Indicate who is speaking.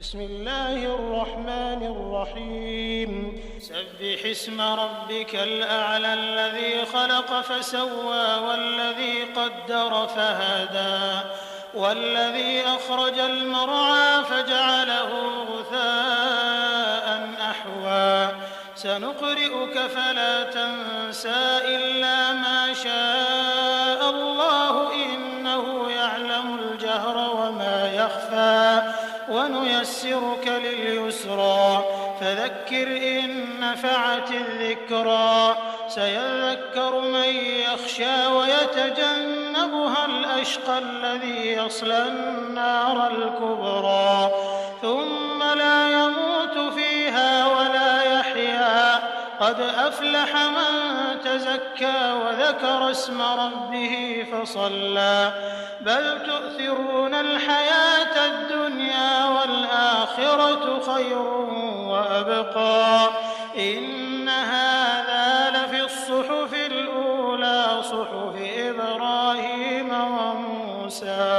Speaker 1: بسم الله الرحمن الرحيم سبح اسم ربك الأعلى الذي خلق فسوى والذي قدر فهدى والذي أخرج المرعى فجعله غثاء أحوى سنقرئك فلا تنسى إلا ما شاء الله إنه يعلم الجهر وما يخفى ونيسرك لليسرى فذكر إن نفعت الذكرى سيذكر من يخشى ويتجنبها الأشقى الذي يصلى النار الكبرى ثم لا يموت فيها ولا يحيا قد أفلح من تزكى وذكر اسم ربه فصلى بل تؤثرون الحياة الدنيا والآخرة خير وأبقى إن هذا لفي الصحف الأولى صحف إبراهيم وموسى